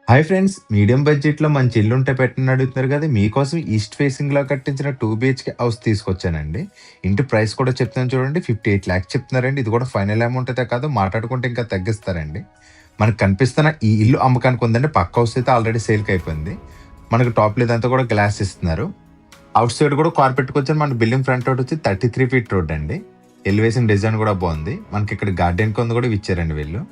Hi friends! Medium బడ్జెట్‌లో మంచి ఇల్లుంటే పెట్టండి అడుగుతున్నారు కదా! మీకోసం ఈస్ట్ ఫేసింగ్‌లో కట్టించిన 2 బీహెచ్‌కే హౌస్ తీసుకొచ్చానండి. ఇంటి ప్రైస్ కూడా చెప్తున్నాను చూడండి. 58,00,000 చెప్తున్నారండి. ఇది కూడా ఫైనల్ అమౌంట్ అయితే కాదు. మాట్లాడుకుంటే ఇంకా తగ్గిస్తారండి. మనకు కనిపిస్తున్న ఈ ఇల్లు అమ్మకానికి ఉందండి. పక్క హౌస్ అయితే ఆల్రెడీ సేల్‌కి అయిపోయింది. మనకు టాప్‌లో ఇదంతా కూడా గ్లాస్ ఇస్తున్నారు. ఔట్ సైడ్ కూడా కార్ పెట్టుకొచ్చారు. మన బిల్డింగ్ ఫ్రంట్ రోడ్ వచ్చి 33 ఫీట్ రోడ్ అండి. ఎలివేషన్ డిజైన్ కూడా బాగుంది. మనకి ఇక్కడ గార్డెన్ కింద కూడా ఇచ్చారండి వీళ్ళు.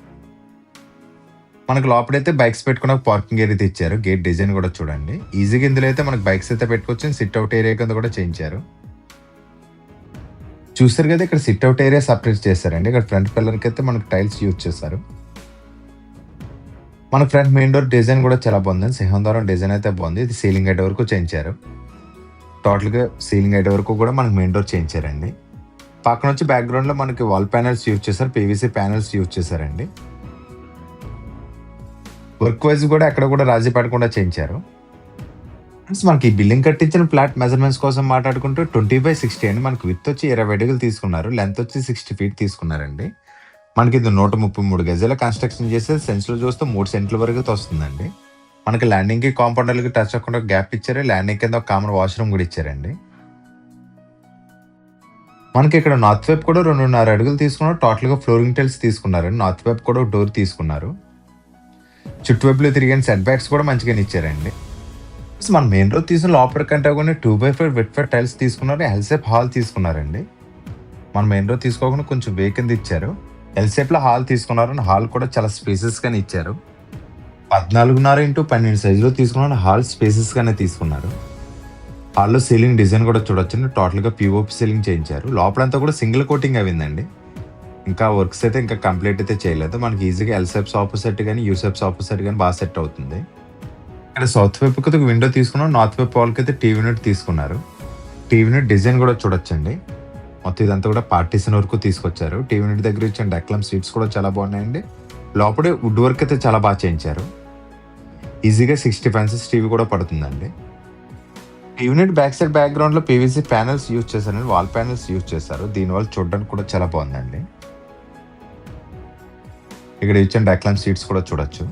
మనకు లోపలైతే బైక్స్ పెట్టుకున్న పార్కింగ్ ఏరియా అయితే ఇచ్చారు. గేట్ డిజైన్ కూడా చూడండి. ఈజీగా ఇందులో అయితే మనకు బైక్స్ అయితే పెట్టుకోవచ్చు. సిట్ అవుట్ ఏరియా కింద కూడా చేయించారు. చూసారు కదా, ఇక్కడ సిట్ అవుట్ ఏరియా సపరేట్ చేశారండి. ఇక్కడ ఫ్రంట్ పిల్లర్ కి అయితే మనకు టైల్స్ యూజ్ చేశారు. మన ఫ్రంట్ మెయిన్ డోర్ డిజైన్ కూడా చాలా బాగుంది. సింహద్వారం డిజైన్ అయితే బాగుంది. ఇది సీలింగ్ హైట్ వరకు చేయించారు. టోటల్ గా సీలింగ్ హైట్ వరకు కూడా మనకు మెయిన్ డోర్ చేయించారండి. పక్కన వచ్చి బ్యాక్గ్రౌండ్ లో మనకి వాల్ ప్యానల్స్ యూజ్ చేశారు. పీవీసీ ప్యానల్స్ యూజ్ చేశారండి. వర్క్ వైజ్ కూడా ఎక్కడ కూడా రాజీ పడకుండా చేయించారు. మనకి ఈ బిల్డింగ్ కట్టించిన ఫ్లాట్ మెజర్మెంట్స్ కోసం మాట్లాడుకుంటూ 20/60 అండి. మనకి విత్ వచ్చి 20 అడుగులు తీసుకున్నారు. లెంత్ వచ్చి 60 ఫీట్ తీసుకున్నారండి. మనకి ఇది 133 గజాల కన్స్ట్రక్షన్ చేస్తే సెన్స్ లో చూస్తే 3 సెంట్ల వరకు వస్తుందండి. మనకి ల్యాండింగ్ కి కాంపౌండర్లకి టచ్ అవ్వకుండా గ్యాప్ ఇచ్చారు. ల్యాండింగ్ కింద ఒక కామన్ వాష్రూమ్ కూడా ఇచ్చారండి. మనకి ఇక్కడ నార్త్ వైపు కూడా 2.5 అడుగులు తీసుకున్నారు. టోటల్ గా ఫ్లోరింగ్ టైల్స్ తీసుకున్నారండి. నార్త్ వైపు కూడా డోర్ తీసుకున్నారు. చుట్టువైపులో తిరిగిన సెట్ బ్యాక్స్ కూడా మంచిగానే ఇచ్చారండి. మన మెయిన్ రోడ్ తీసిన లోపల కంటే కూడా 2/5 వెట్ టైల్స్ తీసుకున్నారు. ఎల్సేప్ హాల్ తీసుకున్నారండి. మన మెయిన్ రోడ్ తీసుకోకుండా కొంచెం వే కింద ఇచ్చారు. ఎల్సేప్ లో హాల్ తీసుకున్నారు. హాల్ కూడా చాలా స్పేసెస్ గానే ఇచ్చారు. 14.5x12 సైజులో తీసుకున్నారు. హాల్ స్పేసెస్ గానే తీసుకున్నారు. హాల్లో సీలింగ్ డిజైన్ కూడా చూడొచ్చండి. టోటల్ గా పిఓపి సీలింగ్ చేయించారు. లోపలంతా కూడా సింగిల్ కోటింగ్ అయిందండి. ఇంకా వర్క్స్ అయితే ఇంకా కంప్లీట్ అయితే చేయలేదు. మనకి ఈజీగా ఎల్సెప్ సోఫా సెట్ కానీ యూసెప్ సోఫా సెట్ కానీ బాగా సెట్ అవుతుంది. ఇక్కడ సౌత్ వైపుకి ఒక విండో తీసుకున్నాం. నార్త్ వైపు వాళ్ళకి అయితే టీవీ యూనిట్ తీసుకున్నారు. టీవీ యూనిట్ డిజైన్ కూడా చూడొచ్చండి. మొత్తం ఇదంతా కూడా పార్టీషన్ వరకు తీసుకొచ్చారు. టీవీ యూనిట్ దగ్గర ఇచ్చిన డెక్లమ్ సీట్స్ కూడా చాలా బాగున్నాయండి. లోపలే వుడ్ వర్క్ అయితే చాలా బాగా చేయించారు. ఈజీగా 60 ఫెన్సెస్ టీవీ కూడా పడుతుందండి. TV unit back side background లో పీవీసీ ప్యానల్స్ యూజ్ చేశారండి. వాల్ ప్యానల్స్ యూజ్ చేశారు. దీనివల్ల చూడడానికి కూడా చాలా బాగుందండి. ఇక్కడ ఇచ్చిన డెక్లమ్ సీట్స్ కూడా చూడొచ్చు.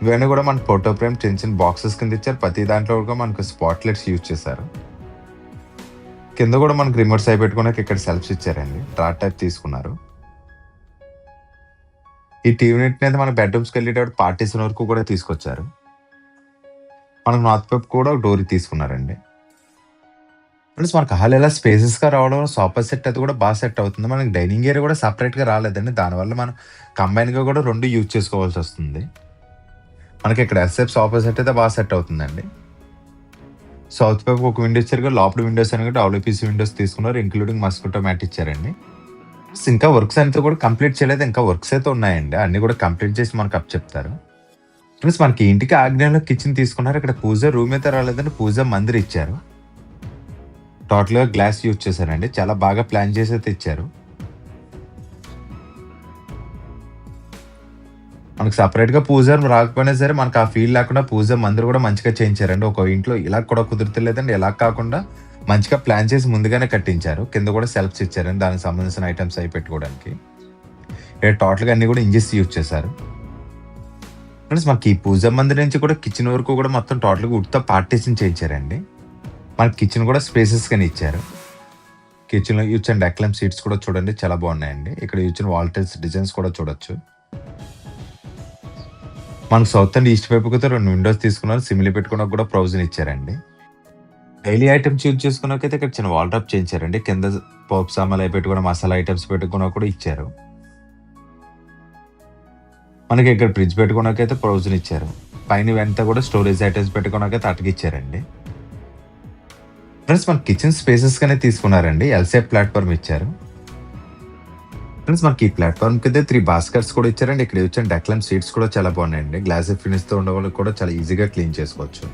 ఇవన్నీ కూడా మన ఫోటో ఫ్రేమ్ చిన్న బాక్సెస్ కింద ఇచ్చారు. ప్రతి దాంట్లో కూడా మనకు స్పాట్ లైట్స్ యూజ్ చేశారు. కింద కూడా మనకు రిమోట్ సై పెట్టుకున్నాక ఇక్కడ సెల్ఫ్స్ ఇచ్చారండి. డ్రా టైప్ తీసుకున్నారు. ఈ టీవీ యూనిట్ అనేది మన బెడ్రూమ్స్కి వెళ్ళేటప్పుడు పార్టీషన్ వరకు కూడా తీసుకొచ్చారు. మనకు నార్త్ వైపు కూడా డోర్ తీసుకున్నారండి. ప్లస్ మనకు హాల్ ఎలా స్పేసెస్ గా రావడం, సోఫా సెట్ అది కూడా బాగా సెట్ అవుతుంది. మనకి డైనింగ్ ఏరియా కూడా సపరేట్ గా రాలేదండి. దానివల్ల మనం కంబైన్ గా కూడా 2 యూజ్ చేసుకోవాల్సి వస్తుంది. మనకి ఇక్కడ ఎస్ఎఫ్ సోఫా సెట్ అయితే బాగా సెట్ అవుతుందండి. సౌత్ వైపు ఒక విండో ఇచ్చారు. లోపల విండోస్ అని కూడా డబ్ల్యూపీసీ విండోస్ తీసుకున్నారు. ఇంక్లూడింగ్ మస్కిటో మ్యాట్ ఇచ్చారండి. ఇంకా వర్క్స్ అయితే కూడా కంప్లీట్ చేయలేదు. ఇంకా వర్క్స్ అయితే ఉన్నాయండి. అన్ని కూడా కంప్లీట్ చేసి మనకు అప్ చెప్తారు. ప్లస్ మనకి ఇంటికి ఆగ్నేయంలో కిచెన్ తీసుకున్నారు. ఇక్కడ పూజ రూమ్ అయితే రాలేదండి. పూజ మందిర్ ఇచ్చారు. టోటల్ గా గ్లాస్ యూజ్ చేశారండి. చాలా బాగా ప్లాన్ చేసి అయితే ఇచ్చారు. మనకు సపరేట్ గా పూజ రాకపోయినా సరే మనకు ఆ ఫీల్ లేకుండా పూజ మందిర్ కూడా మంచిగా చేయించారండి. ఒక ఇంట్లో ఇలా కూడా కుదురుతలేదండి. ఇలా కాకుండా మంచిగా ప్లాన్ చేసి ముందుగానే కట్టించారు. కింద కూడా సెల్ఫ్స్ ఇచ్చారండి. దానికి సంబంధించిన ఐటమ్స్ అవి పెట్టుకోవడానికి. ఇక్కడ టోటల్ గా అన్ని కూడా ఇంజెస్ యూజ్ చేశారు. ఫ్రెండ్స్, మనకి ఈ పూజ మందిర్ నుంచి కూడా కిచెన్ వరకు కూడా మొత్తం టోటల్ గా వుడ్తో పార్టీషన్ చేయించారండి. మనకి కిచెన్ కూడా స్పేసెస్ గానీ ఇచ్చారు. కిచెన్ లో ఇచ్చిన డెక్లమ్ సీట్స్ కూడా చూడండి, చాలా బాగున్నాయండి. ఇక్కడ ఇచ్చిన వాల్ టైల్స్ డిజైన్స్ కూడా చూడొచ్చు. మనకు సౌత్ అండ్ ఈస్ట్ వైపుకి 2 విండోస్ తీసుకున్నారు. సిమిలి పెట్టుకున్నా కూడా ప్రొవిజన్ ఇచ్చారండి. డైలీ ఐటమ్స్ యూజ్ చేసుకున్నాకైతే ఇక్కడ చిన్న వాల్ టాప్ చేయించారండి. కింద పోప్ సామాన్లు అవి పెట్టుకున్న మసాలా ఐటమ్స్ పెట్టుకున్నా కూడా ఇచ్చారు. మనకి ఇక్కడ ఫ్రిడ్జ్ పెట్టుకున్నాకైతే ప్రొవిజన్ ఇచ్చారు. పైన వెంట కూడా స్టోరేజ్ ఐటమ్స్ పెట్టుకున్నాకైతే అటకిచ్చారండి. ఫ్రెండ్స్, మన కిచెన్ స్పేసెస్ గానే తీసుకున్నారండి. ఎల్సేప్ ప్లాట్ఫామ్ ఇచ్చారు. ఫ్రెండ్స్, మనకి ఈ ప్లాట్ఫామ్ కింద 3 బాస్కెట్స్ కూడా ఇచ్చారండి. ఇక్కడ వచ్చిన డెక్లమ్ సీట్స్ కూడా చాలా బాగున్నాయండి. గ్లాస్ ఫినిష్ తో ఉండే వాళ్ళకి కూడా చాలా ఈజీగా క్లీన్ చేసుకోవచ్చు.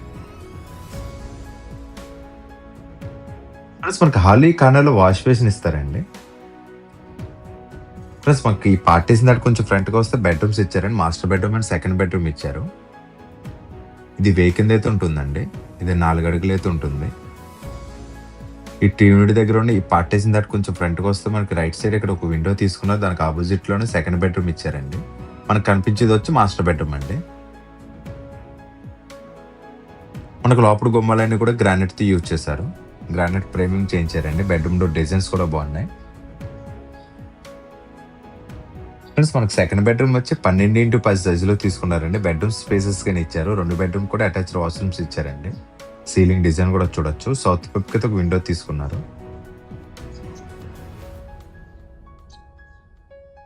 ఫ్రెండ్స్, మనకి హాల్ కార్నర్ లో వాష్ బేసిన్ ఇస్తారండి. ఫ్రెండ్స్, మనకి ఈ పార్టీషన్ దాటి కొంచెం ఫ్రంట్ గా వస్తే బెడ్రూమ్స్ ఇచ్చారండి. Master bedroom and second bedroom ఇచ్చారు. ఇది వే కింద అయితే ఉంటుందండి. ఇది 4 అడుగులు అయితే ఉంటుంది. ఈ టీవీ యూనిట్ దగ్గర ఉండి ఈ పార్టీషన్ దాటి కొంచెం ఫ్రంట్కి వస్తే మనకి రైట్ సైడ్ ఇక్కడ ఒక విండో తీసుకున్నారు. దానికి ఆపోజిట్ లోనే సెకండ్ బెడ్రూమ్ ఇచ్చారండి. మనకు కనిపించేది వచ్చి మాస్టర్ బెడ్రూమ్ అండి. మనకు లోపల గుమ్మాలన్నీ కూడా గ్రానైట్‌తో యూజ్ చేశారు. గ్రానైట్ ఫ్రేమింగ్ చేయించారండి. బెడ్‌రూమ్ డోర్ డిజైన్స్ కూడా బాగున్నాయి. ఫ్రెండ్స్ మనకు సెకండ్ బెడ్‌రూమ్ వచ్చి 12x10 సైజులో తీసుకున్నారండి. బెడ్‌రూమ్ స్పేసెస్‌గానే ఇచ్చారు. 2 బెడ్‌రూమ్ కూడా అటాచ్డ్ వాష్‌రూమ్స్ ఇచ్చారండి. సీలింగ్ డిజైన్ కూడా చూడొచ్చు. సౌత్ వైపుకి అయితే ఒక విండో తీసుకున్నారు.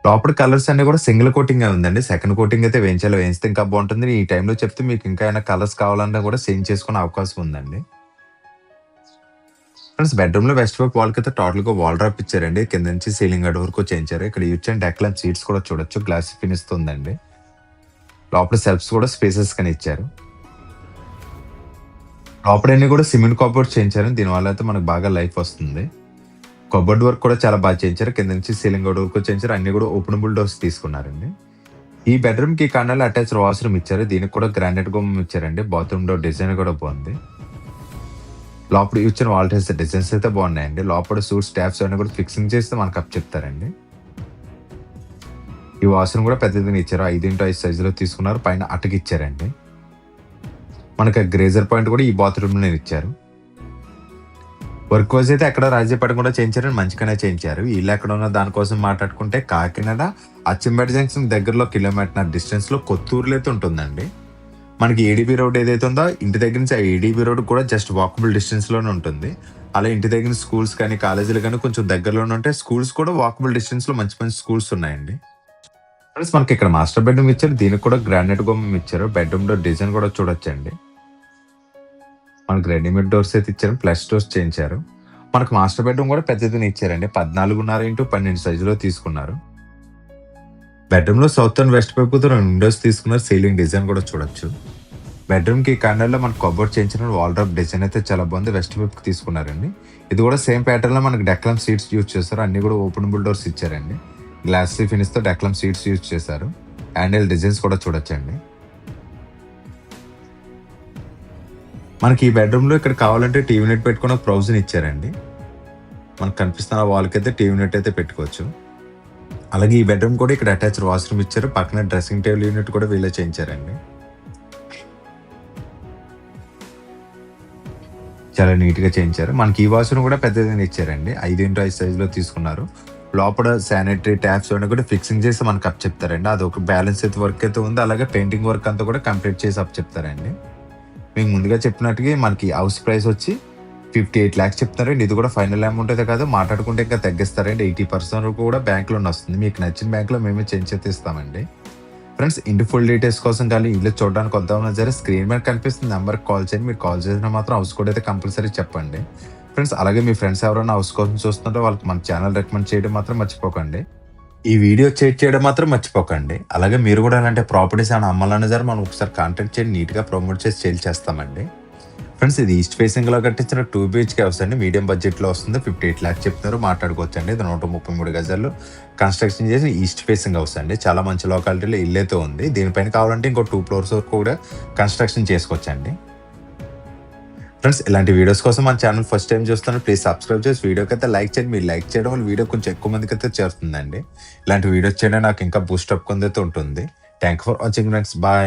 లోపల కలర్స్ అన్ని కూడా సింగిల్ కోటింగ్ ఉందండి. సెకండ్ కోటింగ్ అయితే వేయించాలి. వేయిస్తే ఇంకా బాగుంటుంది. ఈ టైంలో చెప్తే మీకు ఇంకా ఏమైనా కలర్స్ కావాలన్నా కూడా చేంజ్ చేసుకునే అవకాశం ఉందండి. ఫ్రెండ్స్ బెడ్రూమ్ లో వెస్ట్ వైపు వాల్ కి అయితే టోటల్ గా వాల్ డ్రాప్ ఇచ్చారండి. కింద నుంచి సీలింగ్ అడ్ వరకు చేయించారు. ఇక్కడ use and deck lamp seats కూడా చూడొచ్చు. గ్లాస్ ఫినిష్ ఉందండి. లోపల సెల్ఫ్స్ కూడా స్పేసెస్ కానీ ఇచ్చారు. లోపలన్నీ కూడా సిమెంట్ కబోర్డ్స్ చేయించారు. దీనివల్ల అయితే మనకు బాగా లైఫ్ వస్తుంది. కబోర్డ్ వర్క్ కూడా చాలా బాగా చేయించారు. కింద నుంచి సీలింగ్ అడ్ వరకు చేయించారు. అన్ని కూడా ఓపెనబుల్ డోర్స్ తీసుకున్నారండి. ఈ బెడ్రూమ్ కి కన్నాలు అటాచ్డ్ వాష్రూమ్ ఇచ్చారు. దీనికి కూడా గ్రానైట్ గుమ్మం ఇచ్చారండి. బాత్రూమ్ డోర్ డిజైన్ కూడా బాగుంది. లోపల ఇచ్చిన వాల్ టైల్స్ డిజైన్స్ అయితే బాగున్నాయండి. లోపల సూట్ స్టాఫ్స్ అన్ని కూడా ఫిక్సింగ్ చేస్తే మనకు అప్ చెప్తారండి. ఈ వాష్రూమ్ కూడా పెద్దదిగా ఇచ్చారు. 5x5 సైజులో తీసుకున్నారు. పైన అటకి ఇచ్చారండి. మనకి గ్రేజర్ పాయింట్ కూడా ఈ బాత్రూమ్ లో ఇచ్చారు. వర్క్ వైజ్ అయితే ఎక్కడ రాజీపడం కూడా చేయించారని మంచిగానే చేయించారు. ఇల్లు ఎక్కడ ఉన్న దానికోసం మాట్లాడుకుంటే కాకినాడ అచ్చంపేట జంక్షన్ దగ్గరలో కిలోమీటర్ డిస్టెన్స్ లో కొత్తూరులో అయితే ఉంటుందండి. మనకి ఏడీబీ రోడ్ ఏదైతే ఉందో ఇంటి దగ్గర నుంచి ఆ ఏడీబీ రోడ్ కూడా జస్ట్ వాకబుల్ డిస్టెన్స్ లోనే ఉంటుంది. అలా ఇంటి దగ్గర స్కూల్స్ కానీ కాలేజీలు కానీ కొంచెం దగ్గరలోనే ఉంటాయి. స్కూల్స్ కూడా వాకబుల్ డిస్టెన్స్ లో మంచి మంచి స్కూల్స్ ఉన్నాయండి. ప్లస్ మనకి ఇక్కడ మాస్టర్ బెడ్రూమ్ ఇచ్చారు. దీనికి కూడా గ్రానైట్ గుమ్మం ఇచ్చారు. బెడ్రూమ్ డోర్ డిజైన్ కూడా చూడొచ్చండి. మనకి రెడీమేడ్ డోర్స్ అయితే ఇచ్చారు. ప్లస్ డోర్స్ చేయించారు. మనకు మాస్టర్ బెడ్రూమ్ కూడా పెద్దదిని ఇచ్చారండి. 14.5x12 సైజులో తీసుకున్నారు. బెడ్రూమ్ లో సౌత్ అండ్ వెస్ట్ వైపు 2 విండోస్ తీసుకున్నారు. సీలింగ్ డిజైన్ కూడా చూడొచ్చు. బెడ్రూమ్ కి కార్నర్ లో మనకు కబోర్డ్ చేయించిన వాల్ డ్రాప్ డిజైన్ అయితే చాలా బాగుంది. వెస్ట్ వైపు తీసుకున్నారండి. ఇది కూడా సేమ్ ప్యాటర్న్ లో మనకి డెక్లమ్ సీట్స్ యూజ్ చేస్తారు. అన్ని కూడా ఓపెనబుల్ డోర్స్ ఇచ్చారండి. గ్లాస్ ఫినిష్ తో డెక్లమ్ సీట్స్ యూజ్ చేశారు. హ్యాండిల్ డిజైన్స్ కూడా చూడొచ్చండి. మనకి ఈ బెడ్రూమ్ లో ఇక్కడ కావాలంటే టీవీ నెట్ పెట్టుకున్న ప్రొవిజన్ ఇచ్చారండి. మనకు కనిపిస్తున్న వాల్ కి అయితే టీవీ నెట్ అయితే పెట్టుకోవచ్చు. అలాగే ఈ బెడ్రూమ్ కూడా ఇక్కడ అటాచ్డ్ వాష్రూమ్ ఇచ్చారు. పక్కన డ్రెస్సింగ్ టేబుల్ యూనిట్ కూడా వీళ్ళే చేయించారండి. చాలా నీట్ గా చేయించారు. మనకి ఈ వాష్రూమ్ కూడా పెద్దదిగా ఇచ్చారండి. 5x5 సైజులో తీసుకున్నారు. లోపల శానిటరీ ట్యాప్స్ అన్ని కూడా ఫిక్సింగ్ చేసి మనకు అప్ చెప్తారండి. అది ఒక బ్యాలెన్స్ అయితే వర్క్ అయితే ఉంది. అలాగే పెయింటింగ్ వర్క్ అంతా కూడా కంప్లీట్ చేసి అప్ చెప్తారండి. మీకు ముందుగా చెప్పినట్టుగా మనకి హౌస్ ప్రైస్ వచ్చి 58 lakhs చెప్తారండి. ఇది కూడా ఫైనల్ అమౌంట్ అయితే కాదు, మాట్లాడుకుంటే ఇంకా తగ్గిస్తారండి. 80% వరకు కూడా బ్యాంక్లోనే వస్తుంది. మీకు నచ్చిన బ్యాంక్లో మేమే చేంజ్ చేస్తే ఇస్తామండి. ఫ్రెండ్స్ ఇంటి ఫుల్ డీటెయిల్స్ కోసం కానీ ఇల్లు చూడడానికి వద్దామన్నా సరే స్క్రీన్ మీద కనిపిస్తుంది నెంబర్కి కాల్ చేయండి. మీరు కాల్ చేసినా మాత్రం హౌస్ కోడ్ అయితే కంపల్సరీ చెప్పండి. ఫ్రెండ్స్ అలాగే మీ ఫ్రెండ్స్ ఎవరైనా హౌస్ కోసం చూస్తుంటే వాళ్ళకి మన ఛానల్ రికమెండ్ చేయడం మాత్రం మర్చిపోకండి. ఈ వీడియో చేయడం మాత్రం మర్చిపోకండి. అలాగే మీరు కూడా అలాంటి ప్రాపర్టీస్ ఏమైనా అమ్మాలన్నా సరే మనం ఒకసారి కాంటాక్ట్ చేయండి. నీట్గా ప్రమోట్ చేసి సేల్ చేస్తామండి. ఫ్రెండ్స్ ఇది ఈస్ట్ ఫేసింగ్ లో కట్టించిన 2 BHK హౌస్ అండి. మీడియం బడ్జెట్ లో వస్తుంది. 58 lakhs చెప్తున్నారు. మాట్లాడుకోవచ్చు అండి. ఇది 133 గజాలు కన్స్ట్రక్షన్ చేసి ఈస్ట్ ఫేసింగ్ హౌస్ అండి. చాలా మంచి లొకాలిటీలో ఇల్లు అయితే ఉంది. దీనిపైన కావాలంటే ఇంకో 2 floors వరకు కూడా కన్స్ట్రక్షన్ చేసుకోవచ్చు అండి. ఫ్రెండ్స్ ఇలాంటి వీడియోస్ కోసం మన ఛానల్ ఫస్ట్ టైం చూస్తాను ప్లీజ్ సబ్స్క్రైబ్ చేసి వీడియోకి అయితే లైక్ చేయండి. మీరు లైక్ చేయడం వల్ల వీడియో కొంచెం ఎక్కువ మందికి అయితే చేరుతుందండి. ఇలాంటి వీడియోస్ చేయడం నాకు ఇంకా బూస్ట్ అప్ కొందైతే ఉంటుంది. Thank for watching friends. Bye.